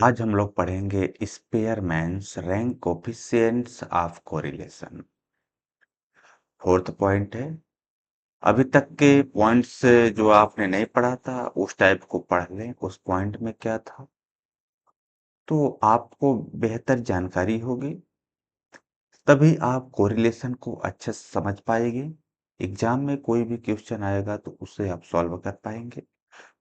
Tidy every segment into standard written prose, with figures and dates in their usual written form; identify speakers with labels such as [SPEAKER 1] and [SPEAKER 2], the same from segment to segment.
[SPEAKER 1] आज हम लोग पढ़ेंगे Spearman's rank coefficients of correlation. Fourth point है। अभी तक के पॉइंट्स जो आपने नहीं पढ़ा था उस टाइप को पढ़ लें। उस पॉइंट में क्या था तो आपको बेहतर जानकारी होगी, तभी आप कोरिलेशन को अच्छे से समझ पाएंगे। एग्जाम में कोई भी क्वेश्चन आएगा तो उसे आप सॉल्व कर पाएंगे।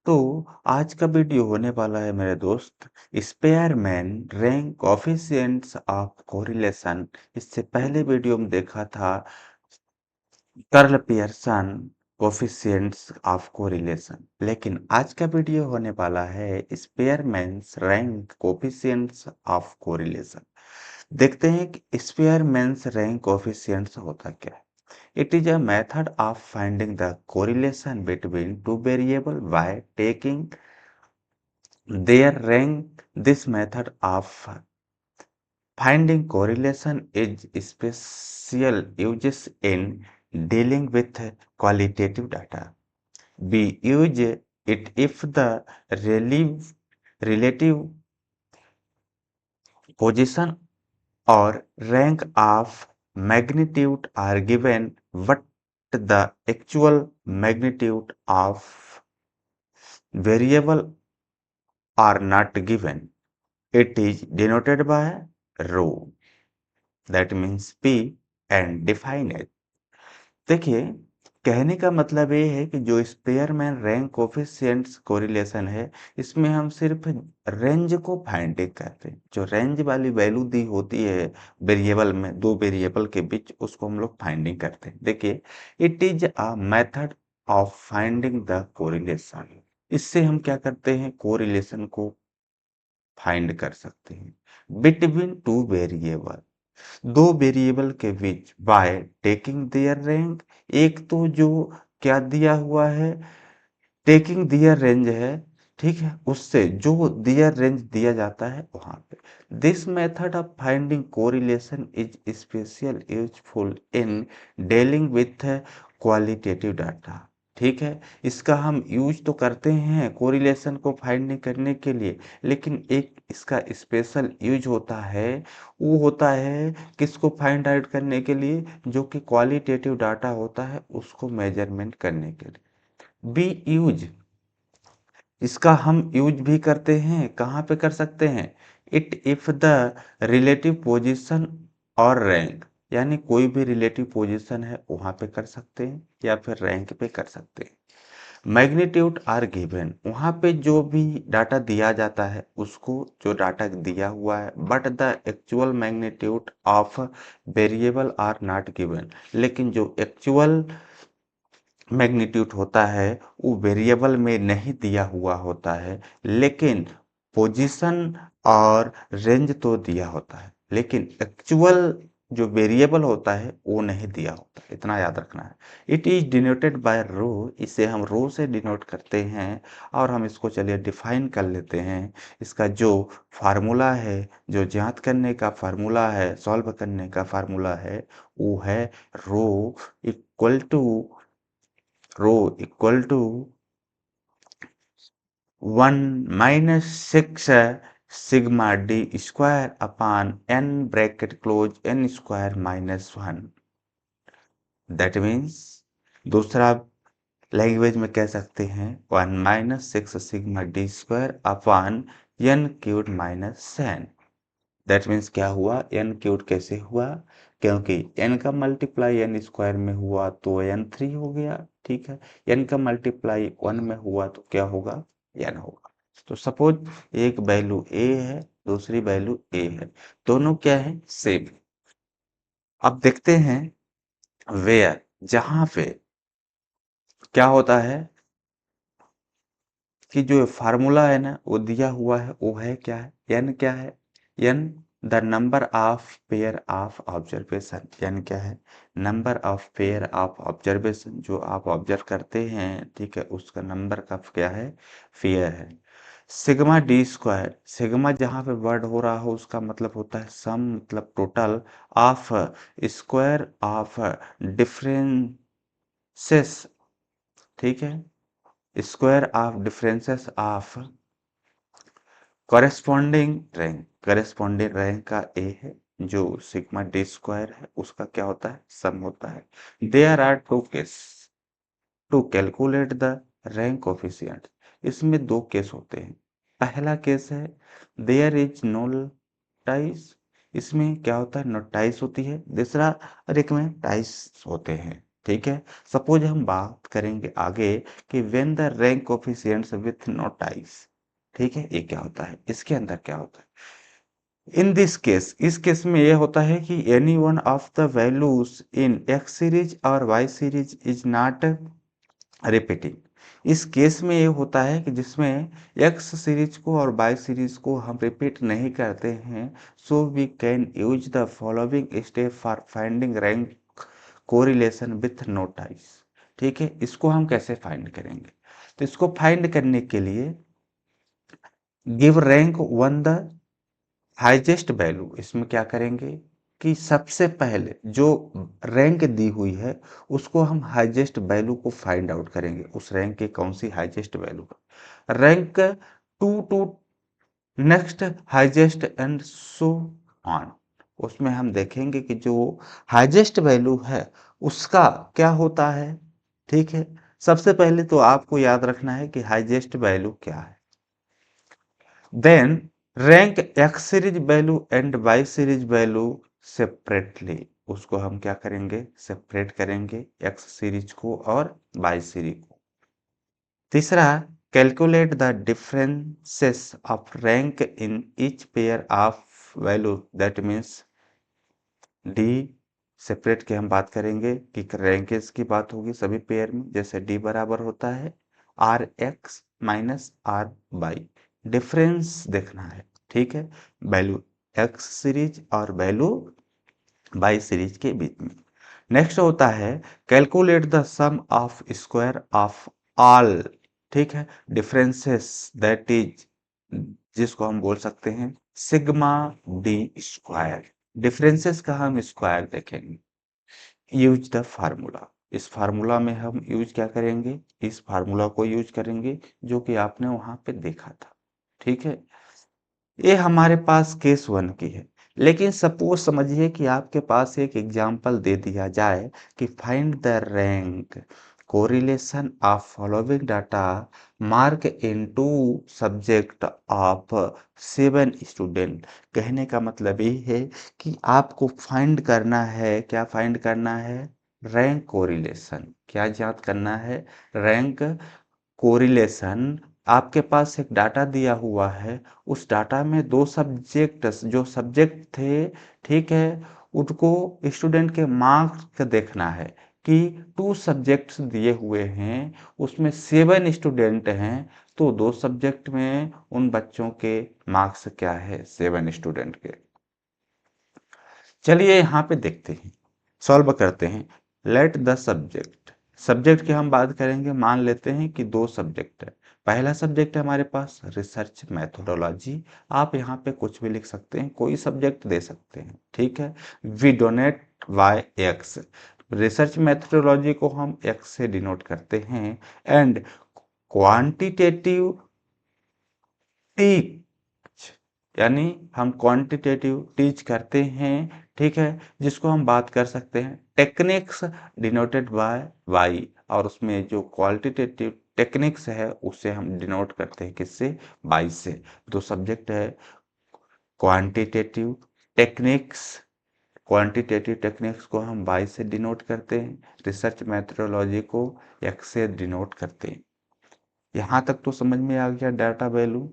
[SPEAKER 1] तो आज का वीडियो होने वाला है मेरे दोस्त Spearman rank coefficients of correlation. इससे पहले वीडियो में देखा था curl Pearson coefficients of correlation, लेकिन आज का वीडियो होने वाला है स्पेयरमैन्स रैंक कोफिशिएंट्स ऑफ कोरिलेशन। देखते हैं कि स्पेयरमैन्स रैंक कोफिशिएंट्स होता क्या है। It is a method of finding the correlation between two variables by taking their rank. This method of finding correlation is special uses in dealing with qualitative data. We use it if the relative position or rank of magnitude are given, but the actual magnitude of variable are not given. It is denoted by rho, that means P, and define it. देखिए, कहने का मतलब ये है कि जो Spearman rank coefficients correlation है, इसमें हम सिर्फ रेंज को फाइंडिंग करते हैं। जो रेंज वाली वैल्यू दी होती है वेरिएबल में, दो वेरिएबल के बीच, उसको हम लोग फाइंडिंग करते हैं। देखिए, it is a method of finding the correlation. इससे हम क्या करते हैं, कोरिलेशन को फाइंड कर सकते हैं बिटवीन टू वेरिएबल, दो वेरिएबल के बीच, बाय टेकिंग देयर रैंक। एक तो जो क्या दिया हुआ है, टेकिंग दियर रेंज है, ठीक है, उससे जो दियर रेंज दिया जाता है वहां पे। This method of finding correlation is special useful in dealing with qualitative data. ठीक है, इसका हम यूज तो करते हैं कोरिलेशन को फाइंड करने के लिए, लेकिन एक इसका स्पेशल यूज होता है। वो होता है किसको फाइंड आउट करने के लिए, जो कि क्वालिटेटिव डाटा होता है उसको मेजरमेंट करने के लिए। बी यूज, इसका हम यूज भी करते हैं, कहाँ पे कर सकते हैं, it if the relative position और रैंक, यानी कोई भी रिलेटिव पोजीशन है वहां पे कर सकते हैं या फिर रैंक पे कर सकते हैं। मैग्नीट्यूड आर गिवन, वहां पे जो भी डाटा दिया जाता है उसको, जो डाटा दिया हुआ है, but the actual magnitude of variable are not given, लेकिन जो एक्चुअल मैग्नीट्यूड होता है वो वेरिएबल में नहीं दिया हुआ होता है, लेकिन पोजीशन और रेंज तो दिया होता है, लेकिन एक्चुअल जो वेरिएबल होता है वो नहीं दिया होता। इतना याद रखना है। इट इज डिनोटेड बाय रो, इसे हम रो से डिनोट करते हैं। और हम इसको चलिए डिफाइन कर लेते हैं। इसका जो फार्मूला है, जो ज्ञात करने का फार्मूला है, सॉल्व करने का फार्मूला है, वो है rho equal to rho equal to 1 minus 6 sigma D square upon N bracket close N square minus 1। That means दूसरा लैंग्वेज में कह सकते हैं 1 minus 6 sigma D square upon N cube minus 10। That means क्या हुआ, एन क्यूब कैसे हुआ, क्योंकि एन का मल्टीप्लाई एन स्क्वायर में हुआ तो एन 3 हो गया। ठीक है, एन का मल्टीप्लाई 1 में हुआ तो क्या होगा, एन होगा। तो सपोज एक वैल्यू ए है, दूसरी वैल्यू ए है, दोनों क्या है, सेम। अब देखते हैं वेयर, जहां पे क्या होता है कि जो फार्मूला है ना वो दिया हुआ है, वो है क्या है, एन क्या है, n the number of pair of observation. N क्या है, number of pair of observation, जो आप ऑब्जर्व करते हैं, ठीक है, उसका नंबर का क्या है, पेयर है। सिग्मा डी स्क्वायर, सिग्मा जहां पे वर्ड हो रहा हो उसका मतलब होता है सम, मतलब total of square of differences. ठीक है, square of differences of corresponding rank का ए है, जो सिग्मा डी स्क्वायर है उसका क्या होता है, सम होता है। There are two case to calculate the rank coefficient. इसमें दो केस होते हैं। पहला केस है देयर इज नो टाइस, इसमें क्या होता है, नो टाइस होती है। दूसरा और एक में टाइस होते हैं। ठीक है, सपोज हम बात करेंगे आगे कि when the rank coefficients with no ties. ठीक है, ये क्या होता है, इसके अंदर क्या होता है। इन दिस केस, इस केस में ये होता है कि any one of the values in X series और Y series is not repeating. इस केस में ये होता है कि जिसमें एक्स सीरीज को और वाई सीरीज को हम रिपीट नहीं करते हैं, so we can use the following step for finding rank correlation with no ties. ठीक है, इसको हम कैसे फाइंड करेंगे, तो इसको फाइंड करने के लिए give rank one the highest value. इसमें क्या करेंगे कि सबसे पहले जो रैंक दी हुई है उसको हम हाईएस्ट वैल्यू को फाइंड आउट करेंगे, उस रैंक की कौन सी हाईएस्ट वैल्यू है। Rank to next highest and so on. उसमें हम देखेंगे कि जो हाईएस्ट वैल्यू है उसका क्या होता है। ठीक है, सबसे पहले तो आपको याद रखना है कि हाईएस्ट वैल्यू क्या है। Then rank x series value and y series value separately. उसको हम क्या करेंगे, सेपरेट करेंगे एक्स सीरीज को और वाई सीरीज को। तीसरा, calculate the differences of rank in each pair of value, that means D separate की हम बात करेंगे कि रैंकेज की बात होगी सभी पेयर में, जैसे डी बराबर होता है R x minus R y. Difference देखना है। ठीक है, वैल्यू एक्स सीरीज और वैल्यू वाई सीरीज के बीच में। नेक्स्ट होता है calculate the sum of square of all. ठीक है, डिफरेंसेस दैट इज, जिसको हम बोल सकते हैं सिग्मा डी स्क्वायर। डिफरेंसेस का हम स्क्वायर देखेंगे। यूज द फार्मूला, इस फार्मूला में हम यूज क्या करेंगे, इस फार्मूला को यूज करेंगे जो कि आपने वहां पे देखा था। ठीक है, ये हमारे पास केस वन की है। लेकिन सपोज समझिए कि आपके पास एक एग्जाम्पल दे दिया जाए कि find the rank correlation of following data mark in two subject of 7 student. कहने का मतलब ये है कि आपको फाइंड करना है, क्या फाइंड करना है, रैंक कोरिलेशन। क्या ज्ञात करना है, रैंक कोरिलेशन। आपके पास एक डाटा दिया हुआ है, उस डाटा में दो सब्जेक्ट, जो सब्जेक्ट थे, ठीक है, उनको स्टूडेंट के मार्क्स देखना है कि 2 सब्जेक्ट्स दिए हुए हैं, उसमें 7 स्टूडेंट हैं, तो 2 सब्जेक्ट में उन बच्चों के मार्क्स क्या है, 7 स्टूडेंट के। चलिए यहाँ पे देखते हैं, सॉल्व करते हैं। लेट द सब्जेक्ट, सब्जेक्ट की हम बात करेंगे, मान लेते हैं कि 2 सब्जेक्ट है। पहला सब्जेक्ट है हमारे पास रिसर्च मैथोडोलॉजी। आप यहाँ पे कुछ भी लिख सकते हैं, कोई सब्जेक्ट दे सकते हैं। ठीक है, we denote y x, research methodology को हम एक्स से डिनोट करते हैं। एंड क्वांटिटेटिव टीच, यानी हम क्वांटिटेटिव टीच करते हैं। ठीक है, जिसको हम बात कर सकते हैं टेक्निक्स डिनोटेड बाय वाई, और उसमें जो क्वालिटेटिव टेक्निक्स है उससे हम डिनोट करते हैं किससे, बाई से। दो सब्जेक्ट है, क्वांटिटेटिव टेक्निक्स, क्वांटिटेटिव टेक्निक्स को हम बाई से डिनोट करते हैं, रिसर्च मेथोडोलॉजी को एक्स से डिनोट करते हैं। यहाँ तक तो समझ में आ गया डाटा वैल्यू।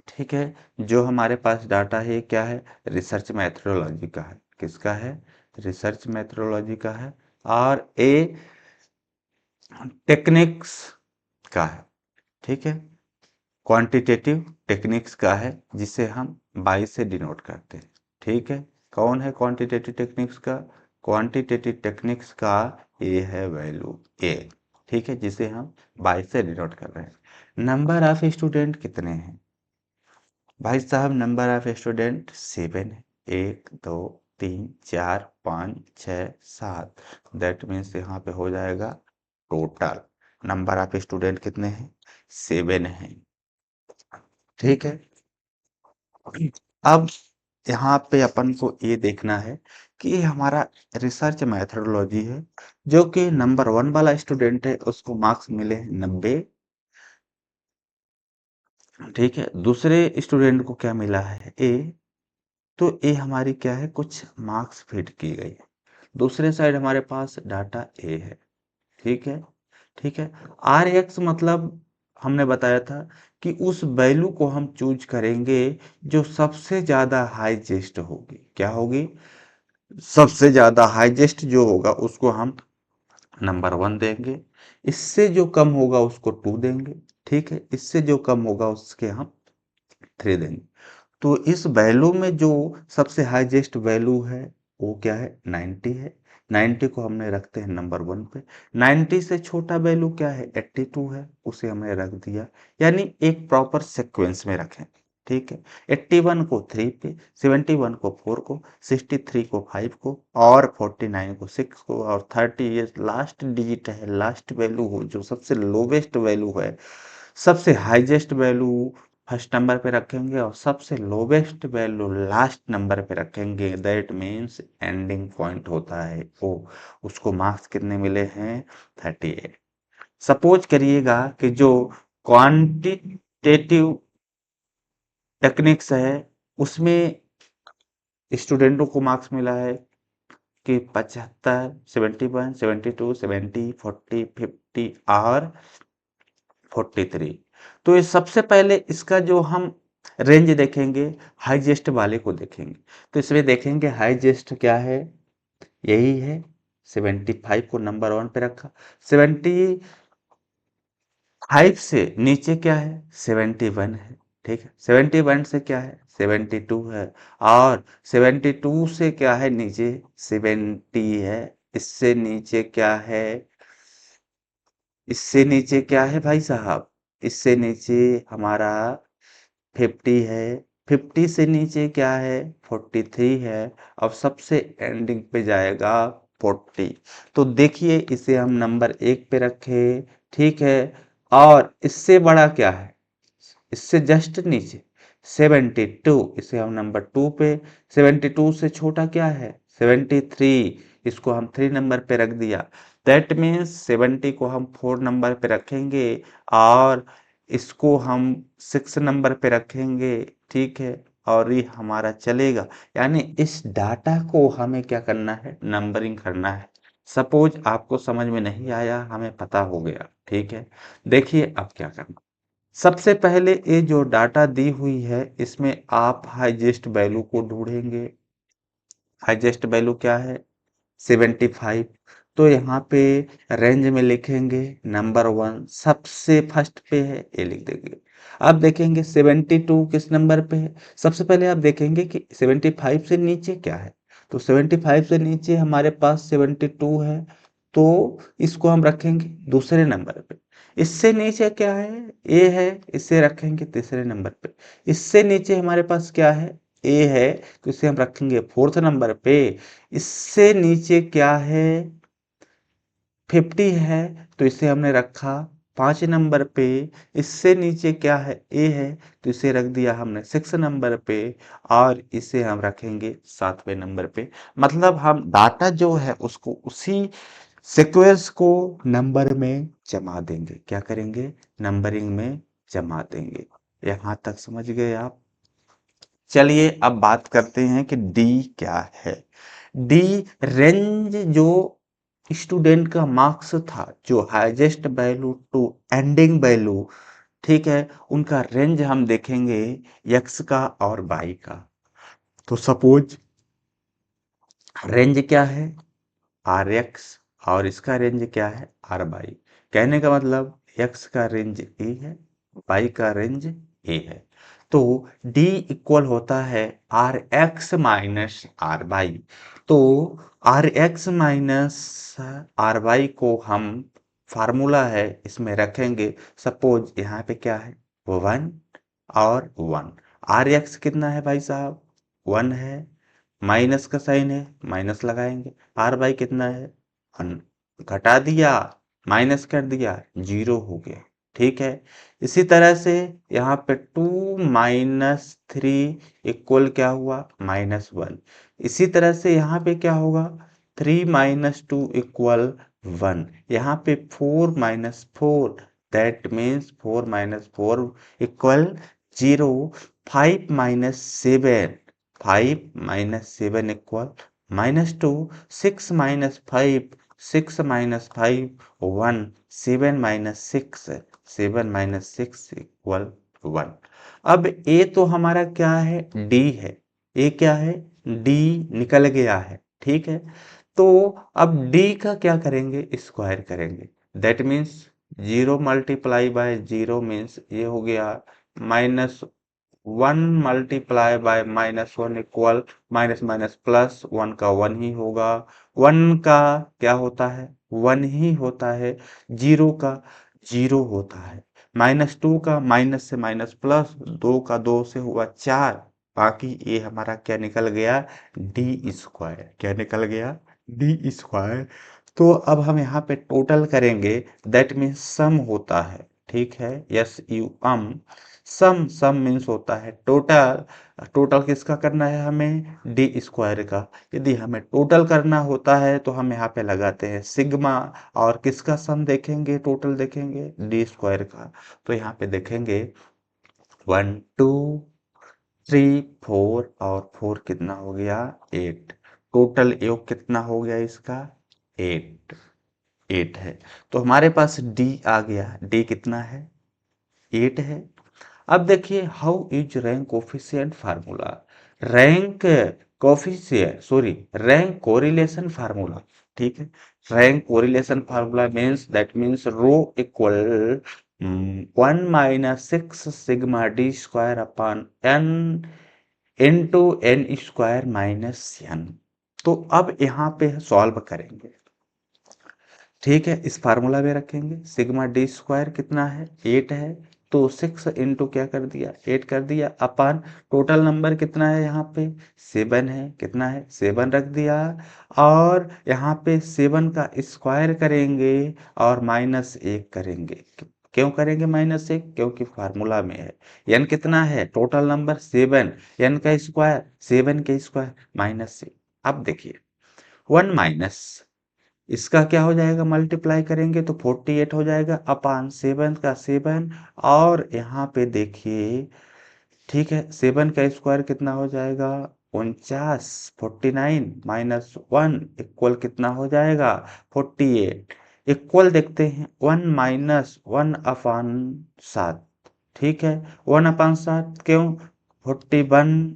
[SPEAKER 1] ठीक है, जो हमारे पास डाटा है क्या है, रिसर्च मैथोडोलॉजी का है। किसका है, रिसर्च मैथोडोलॉजी का है। और ए टेक्निक्स का है। ठीक है, क्वांटिटेटिव टेक्निक्स का है, जिसे हम बाई से डिनोट करते हैं। ठीक है, कौन है क्वांटिटेटिव टेक्निक्स का, क्वांटिटेटिव टेक्निक्स का ए है वैल्यू ए। ठीक है, जिसे हम बाई से डिनोट कर रहे हैं। नंबर ऑफ स्टूडेंट कितने हैं भाई साहब, नंबर ऑफ स्टूडेंट 7 है। 1 2 3 4 5 6 7, दैट मीन्स यहाँ पे हो जाएगा टोटल नंबर ऑफ स्टूडेंट कितने हैं, 7 हैं। ठीक है, अब यहाँ पे अपन को ये देखना है कि ये हमारा रिसर्च मैथडोलॉजी है, जो कि नंबर 1 वाला स्टूडेंट है उसको मार्क्स मिले हैं 90। ठीक है, दूसरे स्टूडेंट को क्या मिला है ए। तो ए हमारी क्या है, कुछ मार्क्स फीड की गई है। दूसरे साइड हमारे पास डाटा ए है। ठीक है, ठीक है। आर एक्स मतलब हमने बताया था कि उस वैल्यू को हम चूज करेंगे जो सबसे ज्यादा हाईएस्ट होगी। क्या होगी? सबसे ज्यादा हाईएस्ट जो होगा उसको हम नंबर 1 देंगे। इससे जो कम होगा उसको 2 देंगे। ठीक है, इससे जो कम होगा उसके हम 3 देंगे। तो इस वैल्यू में जो सबसे हाईएस्ट वैल्यू है वो क्या है, 90 है। 90 को हमने रखते हैं नंबर 1 पे। 90 से छोटा वैल्यू क्या है, 82 है, उसे हमने रख दिया। यानी एक प्रॉपर सीक्वेंस में रखें। ठीक है, 81 को 3 पे, 71 को 4 को, 63 को 5 को, और 49 को 6 को, और 30 ये लास्ट डिजिट है, लास्ट वैल्यू हो जो सबसे लोवेस्ट वैल्यू है। सबसे हाईएस्ट वैल्यू फर्स्ट नंबर पे रखेंगे और सबसे लोवेस्ट वैल्यू लास्ट नंबर पे रखेंगे। दैट मीन्स एंडिंग पॉइंट होता है वो। उसको मार्क्स कितने मिले हैं, 38। सपोज करिएगा कि जो क्वांटिटेटिव टेक्निक्स है उसमें स्टूडेंटों को मार्क्स मिला है कि 75, 71, 72, 70, 40, 50 और 43। तो ये सबसे पहले इसका जो हम रेंज देखेंगे, हाईएस्ट वाले को देखेंगे। तो इसमें देखेंगे हाईएस्ट क्या है, यही है। 75 को नंबर 1 पे रखा। 75 से नीचे क्या है, 71 है। ठीक है, 71 से क्या है, 72 है। और 72 से क्या है नीचे, 70 है। इससे नीचे क्या है, इससे नीचे क्या है भाई साहब, इससे नीचे हमारा 50 है। 50 से नीचे क्या है, 43 है। अब सबसे एंडिंग पे जाएगा 40। तो देखिए इसे हम नंबर 1 पे रखे। ठीक है, और इससे बड़ा क्या है, इससे जस्ट नीचे 72, इसे हम नंबर 2 पे। 72 से छोटा क्या है, 73, इसको हम 3 नंबर पे रख दिया। दैट मीन्स 70 को हम 4 नंबर पे रखेंगे और इसको हम 6 नंबर पे रखेंगे। ठीक है, और ये हमारा चलेगा। यानी इस डाटा को हमें क्या करना है, नंबरिंग करना है। सपोज आपको समझ में नहीं आया, हमें पता हो गया। ठीक है, देखिए अब क्या करना। सबसे पहले ये जो डाटा दी हुई है इसमें आप हाईएस्ट वैल्यू को ढूंढेंगे। हाईएस्ट वैल्यू क्या है, 75। तो यहाँ पे रेंज में लिखेंगे नंबर 1 सबसे फर्स्ट पे है, ये लिख देंगे। अब देखेंगे 72 किस नंबर पे है। सबसे पहले आप देखेंगे कि 75 से नीचे क्या है। तो 75 से नीचे हमारे पास 72 है। तो इसको हम रखेंगे दूसरे नंबर पे। इससे नीचे क्या है, ए है, इसे रखेंगे तीसरे नंबर पे। इससे नीचे हमारे पास क्या है, ए है, तो इसे हम रखेंगे फोर्थ नंबर पे। इससे नीचे क्या है, 50 है, तो इसे हमने रखा 5 नंबर पे। इससे नीचे क्या है, ए है, तो इसे रख दिया हमने 6 नंबर पे। और इसे हम रखेंगे 7वें नंबर पे। मतलब हम डाटा जो है उसको उसी सीक्वेंस को नंबर में जमा देंगे। क्या करेंगे, नंबरिंग में जमा देंगे। यहाँ तक समझ गए आप? चलिए अब बात करते हैं कि डी क्या है। डी रेंज जो स्टूडेंट का मार्क्स था, जो highest value to ending value, ठीक है, उनका रेंज हम देखेंगे एक्स का और वाई का। तो सपोज रेंज क्या है, आर एक्स, और इसका रेंज क्या है, आर वाई। कहने का मतलब एक्स का रेंज ए है, वाई का रेंज ए है। तो डी इक्वल होता है R x minus R Y. तो R x minus R Y को हम फार्मूला है इसमें रखेंगे। सपोज यहाँ पे क्या है, 1 और 1। आर एक्स कितना है भाई साहब, 1 है, माइनस का साइन है, माइनस लगाएंगे। आर बाई कितना है, 1, घटा दिया, माइनस कर दिया, 0 हो गया। ठीक है। इसी तरह से यहाँ पे 2 - 3 इक्वल क्या हुआ, -1। इसी तरह से यहाँ पे क्या होगा, 3 - 2 इक्वल 1। यहाँ पे 4 - 4, that means 4 - 4 equal 0। 5 - 7, 5 - 7 equal -2। 6 - 5, 6 - 5 1। 7 - 6, 7 - 6 equal 1। अब ए तो हमारा क्या है, डी है। ए क्या है, डी निकल गया है, ठीक है। तो अब डी का क्या करेंगे, स्क्वायर करेंगे। दैट मीन्स 0 × 0 मीन्स ये हो गया -1 × -1 इक्वल माइनस माइनस प्लस, 1 का 1 ही होगा। 1 का क्या होता है, 1 ही होता है। 0 का 0 होता है। -2 का माइनस से माइनस प्लस, 2 का 2 से हुआ 4। बाकी ये हमारा क्या निकल गया, डी स्क्वायर। क्या निकल गया, डी स्क्वायर। तो अब हम यहाँ पे टोटल करेंगे, दैट मीन्स सम होता है, ठीक है। SUM, सम, सम मीन्स होता है टोटल। टोटल किसका करना है हमें, डी स्क्वायर का। यदि हमें टोटल करना होता है तो हम यहाँ पे लगाते हैं सिग्मा, और किसका सम देखेंगे, टोटल देखेंगे, डी स्क्वायर का। तो यहाँ पे देखेंगे 1 2 3 4, और 4 कितना हो गया, 8। टोटल योग कितना हो गया इसका, 8, 8 है। तो हमारे पास डी आ गया। डी कितना है, 8 है। अब देखिए how is rank coefficient formula. Rank coefficient, sorry, rank correlation formula, ठीक है। Rank correlation formula means, that means rho equal 1 - 6 sigma D square upon n into n² - n। तो अब यहाँ पे सॉल्व करेंगे, ठीक है। इस फार्मूला में रखेंगे, सिग्मा डी स्क्वायर कितना है, 8 है। तो 6 इंटू क्या कर दिया, 8 कर दिया, अपान टोटल नंबर कितना है यहाँ पे, 7 है। कितना है, 7 रख दिया। और यहाँ पे 7 का स्क्वायर करेंगे और -1 करेंगे। क्यों करेंगे -1, क्योंकि फार्मूला में है। n कितना है, टोटल नंबर 7, n का स्क्वायर 7 के स्क्वायर -1। अब देखिए 1 माइनस इसका क्या हो जाएगा, मल्टीप्लाई करेंगे तो 48 हो जाएगा, अपान 7 का 7। और यहाँ पे देखिए, ठीक है, 7 का स्क्वायर कितना हो जाएगा, 49। 49 -1 इक्वल कितना हो जाएगा, 48। इक्वल देखते हैं 1 - 1 अपान 7, ठीक है। 1 अपान 7 क्यों, 41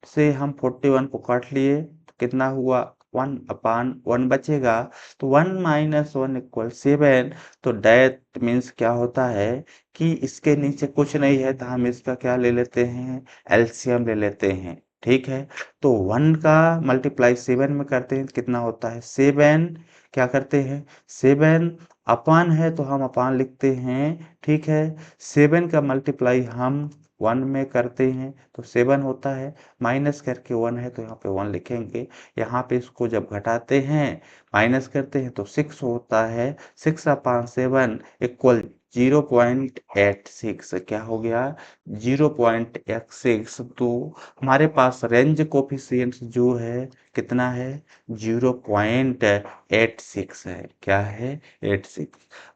[SPEAKER 1] से हम 41 को काट लिए तो कितना हुआ, 1 अपान 1 बचेगा। तो 1 - 1 इक्वल 7। तो डेट मीन्स क्या होता है कि इसके नीचे कुछ नहीं है, तो हम इसका क्या ले लेते हैं, एलसीएम ले लेते हैं, ठीक है। तो 1 का मल्टीप्लाई 7 में करते हैं तो कितना होता है, 7। क्या करते हैं, 7 अपान है तो हम अपान लिखते हैं, ठीक है। 7 का मल्टीप्लाई हम 1 में करते हैं तो 7 होता है, माइनस करके 1 है तो यहाँ पे 1 लिखेंगे। यहाँ पे इसको जब घटाते हैं, माइनस करते हैं तो 6 होता है। 6 अपान 7 इक्वल 0.86। क्या हो गया, 0.86। तो हमारे पास रेंज कोफिशिएंट जो है कितना है, 0.86 है। क्या है, 86।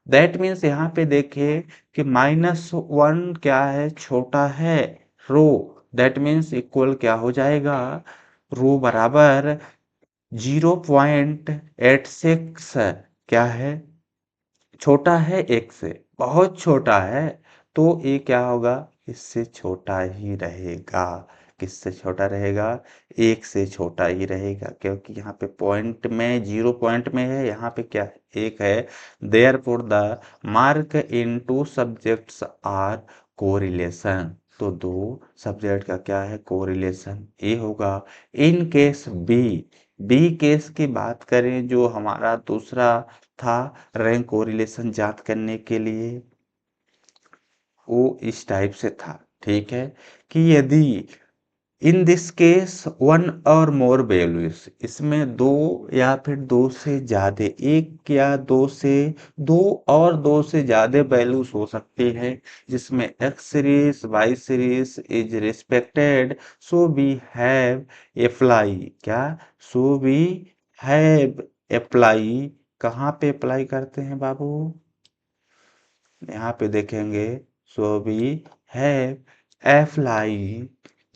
[SPEAKER 1] दैट मीन्स यहाँ पे देखिए कि -1 क्या है, छोटा है, रो। दैट मीन्स इक्वल क्या हो जाएगा, रो बराबर 0.86 क्या है, छोटा है 1 से, बहुत छोटा है। तो ये क्या होगा, इससे छोटा ही रहेगा। किससे छोटा रहेगा, 1 से छोटा ही रहेगा, क्योंकि यहाँ पे पॉइंट में 0 पॉइंट में है, यहाँ पे क्या है, 1 है। Therefore the mark in two subjects are correlation. तो दो सब्जेक्ट का क्या है, कोरिलेशन, ये होगा। In case B, B case की बात करें जो हमारा दूसरा था रैंक कोरिलेशन जांच करने के लिए, वो इस टाइप से था, ठीक है। कि यदि इन दिस केस वन और मोर वैल्यूज, इसमें दो या फिर दो से ज्यादा, एक या दो से, दो और दो से ज्यादा वैल्यूज हो सकती है जिसमें x series y series is respected, so we have apply, क्या, सो वी हैव अप्लाई, कहाँ पे अप्लाई करते हैं बाबू, यहाँ पे देखेंगे, so we have apply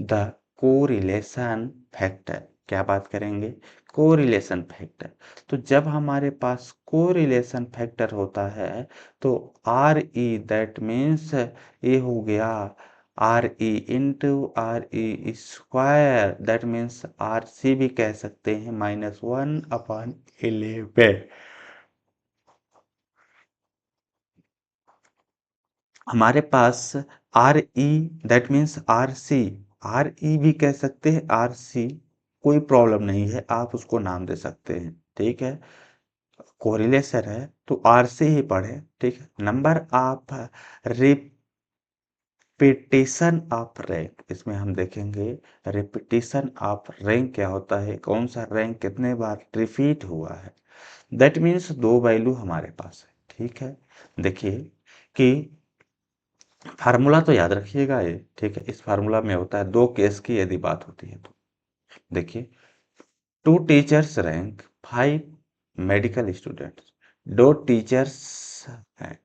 [SPEAKER 1] the correlation factor, क्या बात करेंगे, कोरिलेशन फैक्टर। तो जब हमारे पास कोरिलेशन फैक्टर होता है तो आर ई, दैट मीन्स ये हो गया R E into R E square, that means R C भी कह सकते हैं, -1/11। हमारे पास R E, that means R C, R E भी कह सकते हैं, आर सी कोई प्रॉब्लम नहीं है, आप उसको नाम दे सकते हैं, ठीक है, कोरिलेशन है तो आर सी ही पढ़े, ठीक है। Number of repetition of rank, इसमें हम देखेंगे रिपीटेशन ऑफ रैंक क्या होता है, कौन सा रैंक कितने बार रिपीट हुआ है, दैट मीन्स दो वैल्यू हमारे पास है, ठीक है। देखिए कि फार्मूला तो याद रखिएगा ये, ठीक है, इस फार्मूला में होता है दो केस की यदि बात होती है तो, देखिए, two teachers rank 5 medical students, दो टीचर्स हैं,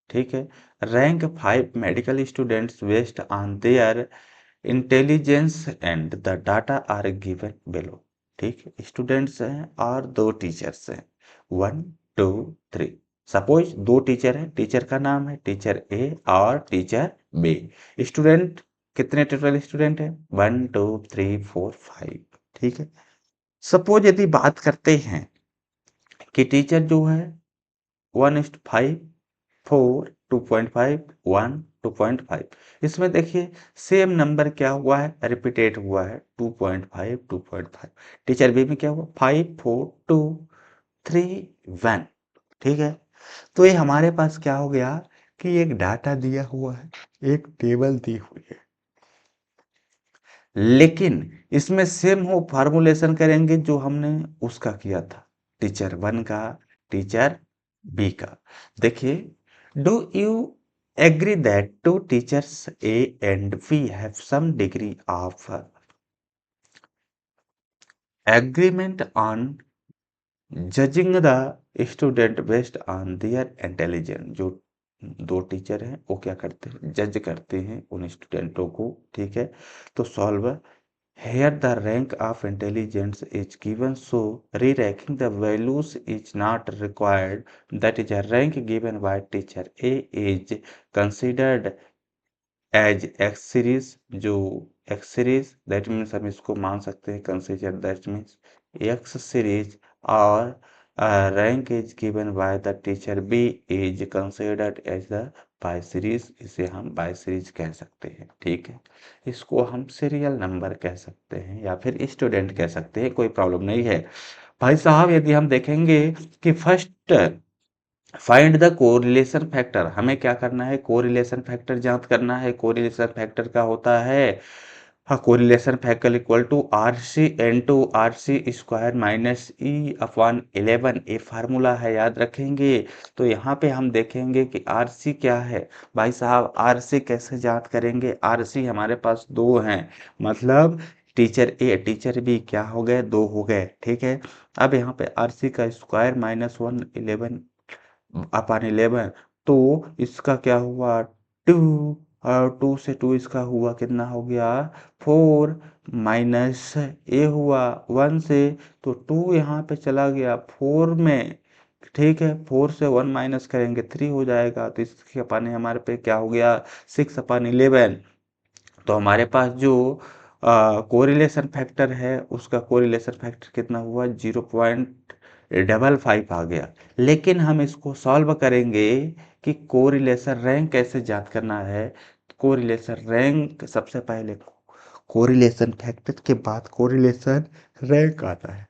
[SPEAKER 1] ठीक है, rank 5 medical students based on their intelligence and the data are given below, ठीक है, स्टूडेंट्स हैं और दो टीचर्स हैं, 1 2 3, सपोज दो टीचर है, टीचर का नाम है टीचर ए और टीचर बी, स्टूडेंट कितने टोटल स्टूडेंट है, 1 2 3 4 5, ठीक है। सपोज यदि बात करते हैं कि टीचर जो है 1:5, 4, 2.5, 1, 2.5, इसमें देखिए सेम नंबर क्या हुआ है, रिपीटेड हुआ है, 2.5 2.5, टीचर बी में क्या हुआ, 5 4 2 3 1, ठीक है। तो ये हमारे पास क्या हो गया कि एक डाटा दिया हुआ है, एक टेबल दी हुई है, लेकिन इसमें सेम हो फॉर्मुलेशन करेंगे जो हमने उसका किया था, टीचर वन का, टीचर बी का। देखिए, do you agree that two teachers A and B have some degree of agreement on judging the student based on their intelligence, जो दो टीचर हैं वो क्या करते हैं, जज करते हैं उन स्टूडेंटों को, ठीक है। तो solve, here the rank of intelligence is given, so re-ranking the values is not required. That is a rank given by teacher A is considered as X series, जो X series that means हम इसको मान सकते हैं consider, that means X series, और rank is given by the teacher B is considered as the by series, इसे हम by series कह सकते हैं, ठीक है। इसको हम सीरियल नंबर कह सकते हैं या फिर स्टूडेंट कह सकते हैं, कोई प्रॉब्लम नहीं है। भाई साहब यदि हम देखेंगे कि first find the correlation factor, हमें क्या करना है, कोरिलेशन फैक्टर ज्ञात करना है, कोरिलेशन फैक्टर का होता है, हाँ, correlation factor equal to R C N to R C square minus E upon 11, ये फार्मूला है, याद रखेंगे। तो यहाँ पे हम देखेंगे कि आर सी क्या है, भाई साहब आर सी कैसे ज्ञात करेंगे, आर सी हमारे पास दो हैं, मतलब टीचर ए टीचर बी क्या हो गए, दो हो गए, ठीक है। अब यहाँ पे आर सी का स्क्वायर -1 11 अपॉन 11, तो इसका क्या हुआ, 2, और 2 से 2 इसका हुआ कितना हो गया, 4, माइनस ए हुआ 1 से, तो 2 यहाँ पे चला गया 4 में, ठीक है, 4 से 1 माइनस करेंगे 3 हो जाएगा, तो इसके अपॉन हमारे पे क्या हो गया, 6/11। तो हमारे पास जो कोरिलेशन फैक्टर है उसका कोरिलेशन फैक्टर कितना हुआ, 0.55 आ गया। लेकिन हम इसको सॉल्व करेंगे कि कोरिलेशन रैंक कैसे ज्ञात करना है, कोरिलेशन रैंक सबसे पहले कोरिलेशन फैक्टर के बाद कोरिलेशन रैंक आता है।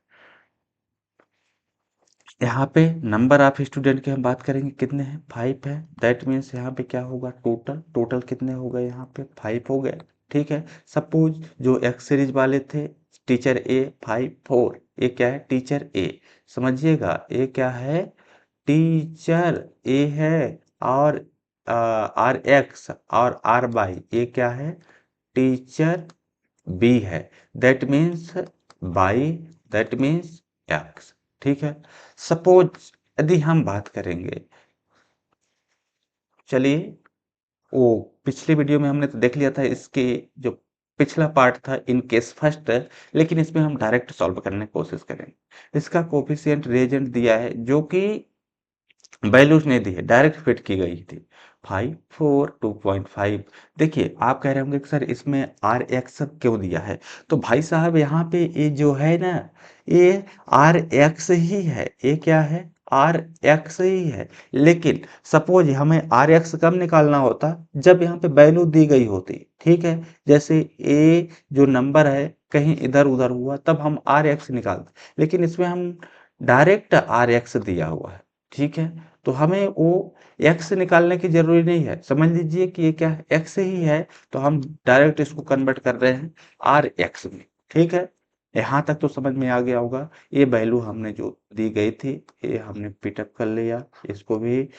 [SPEAKER 1] यहाँ पे नंबर ऑफ स्टूडेंट की हम बात करेंगे, कितने हैं, 5 है, दैट मीन्स यहाँ पे क्या होगा, टोटल कितने हो गए, यहाँ पे 5 हो गए, ठीक है। सपोज जो एक्स सीरीज वाले थे, टीचर ए 5 4, ये क्या है, टीचर ए। समझिएगा, ये क्या है, टीचर ए है। और आर एक्स और आर बाई, ये क्या है, टीचर बी है। That means by, that means x. ठीक है। सपोज यदि हम बात करेंगे, चलिए, वो पिछली वीडियो में हमने तो देख लिया था, इसके जो पिछला पार्ट था इन केस फर्स्ट, लेकिन इसमें हम डायरेक्ट सॉल्व करने की कोशिश करेंगे। इसका कोफिशिएंट रिएजेंट दिया है जो कि वैल्यूज नहीं दी है, डायरेक्ट फिट की गई थी। 5 4 2.5। देखिए, आप कह रहे होंगे कि सर इसमें आर एक्स क्यों दिया है, तो भाई साहब यहाँ पे ये जो है ना, ये आर एक्स ही है। ये क्या है, आर एक्स ही है। लेकिन सपोज हमें आर एक्स कब निकालना होता, जब यहाँ पे वैल्यू दी गई होती। ठीक है। जैसे ए जो नंबर है कहीं इधर उधर हुआ, तब हम आर एक्स निकालते, लेकिन इसमें हम डायरेक्ट आर एक्स दिया हुआ है। ठीक है। तो हमें वो एक्स निकालने की जरूरी नहीं है। समझ लीजिए कि ये क्या है, एक्स ही है। तो हम डायरेक्ट इसको कन्वर्ट कर रहे हैं आर एक्स में। ठीक है। यहाँ तक तो समझ में आ गया होगा। ये वैल्यू हमने जो दी गई थी, ये हमने पिटअप कर लिया, इसको भी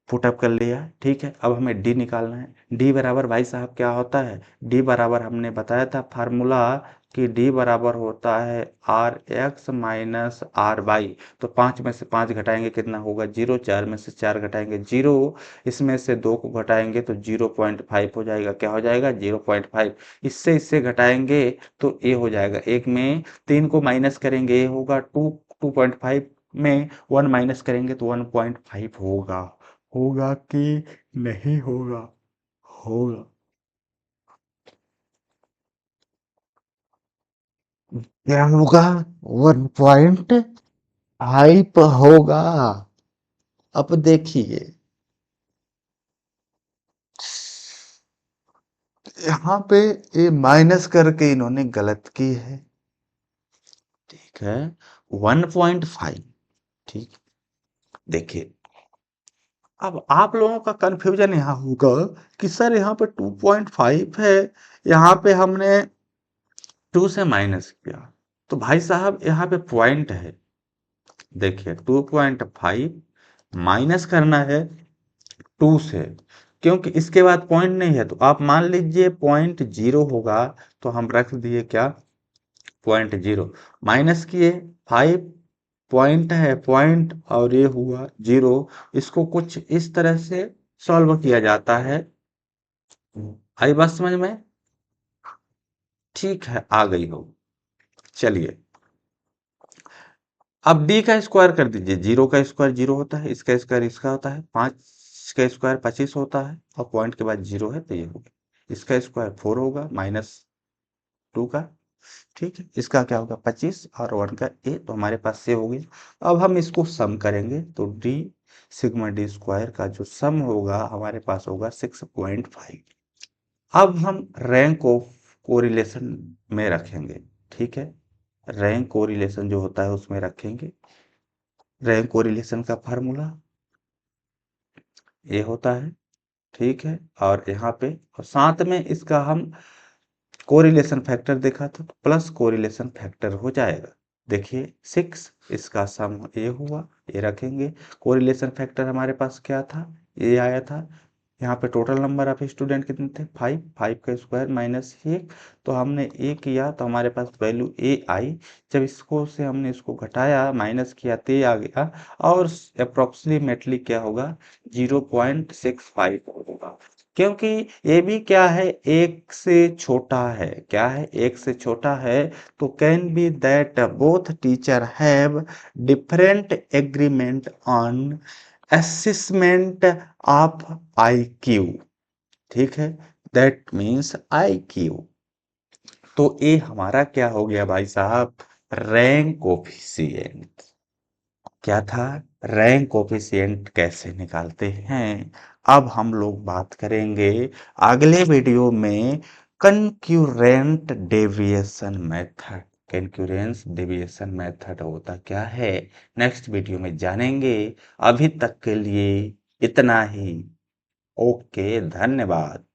[SPEAKER 1] पुटअप कर लिया। ठीक है। अब हमें डी निकालना है। डी बराबर भाई साहब क्या होता है, डी बराबर हमने बताया था फार्मूला कि डी बराबर होता है R x minus R y. तो 5 में से 5 घटाएंगे कितना होगा, 0। 4 में से 4 घटाएंगे 0। इसमें से 2 को घटाएंगे तो 0.5 हो जाएगा। क्या हो जाएगा, 0.5। इससे घटाएंगे तो ए हो जाएगा। एक में 3 को माइनस करेंगे, ए होगा 2। 2.5 में 1 माइनस करेंगे तो 1.5 होगा। होगा कि नहीं होगा, होगा। क्या होगा, 1.5 होगा। अब देखिए, यहाँ पे ये माइनस करके इन्होंने गलत की है। ठीक है। 1.5। ठीक। देखिए, अब आप लोगों का कंफ्यूजन यहाँ होगा कि सर यहाँ पे 2.5 है, यहाँ पे हमने 2 से माइनस किया। तो भाई साहब यहाँ पे पॉइंट है। देखिए, 2.5 माइनस करना है 2 से, क्योंकि इसके बाद पॉइंट नहीं है। तो आप मान लीजिए पॉइंट जीरो होगा, तो हम रख दिए क्या, पॉइंट जीरो। माइनस किए 5, पॉइंट है पॉइंट, और ये हुआ जीरो। इसको कुछ इस तरह से सॉल्व किया जाता है। आई बात समझ में, ठीक है, आ गई हो। चलिए, अब डी का स्क्वायर कर दीजिए। 0 का स्क्वायर 0 होता है, इसका स्क्वायर इसका होता है, 5 का स्क्वायर 25 होता है, और पॉइंट के बाद 0 है तो ये हो गया। इसका स्क्वायर 4 होगा माइनस 2 का। ठीक है। इसका क्या होगा, 25, और 1 का ए, तो हमारे पास से हो गया। अब हम इसको सम करेंगे तो डी सिग्मा डी स्क्वायर का जो सम होगा हमारे पास होगा 6.5। अब हम रैंक को कोरिलेशन में रखेंगे। ठीक है। रैंक कोरिलेशन जो होता है उसमें रखेंगे। रैंक कोरिलेशन का फार्मूला ये होता है। ठीक है। और यहाँ पे और साथ में इसका हम कोरिलेशन फैक्टर देखा था, तो प्लस कोरिलेशन फैक्टर हो जाएगा। देखिए, 6, इसका सम ये हुआ, ये रखेंगे। कोरिलेशन फैक्टर हमारे पास क्या था, ये आया था। यहाँ पे टोटल नंबर ऑफ स्टूडेंट कितने थे, 5। 5 का स्क्वायर माइनस 1, तो हमने ए किया तो हमारे पास वैल्यू ए आई। जब इसको से हमने इसको घटाया, माइनस किया तो ये आ गया, और अप्रोक्सीमेटली क्या होगा, 0.65 होगा। क्योंकि ये भी क्या है, एक से छोटा है। क्या है, एक से छोटा है। तो can be that both teacher have different agreement on assessment of IQ। ठीक है। That means IQ। तो ये हमारा क्या हो गया भाई साहब, रैंक कोफिशिएंट। क्या था, रैंक कोफिशिएंट कैसे निकालते हैं। अब हम लोग बात करेंगे अगले वीडियो में कंक्यूरेंट डेविएशन मेथड। कंक्यूरेंस डेविएशन मेथड होता क्या है, नेक्स्ट वीडियो में जानेंगे। अभी तक के लिए इतना ही। ओके, धन्यवाद।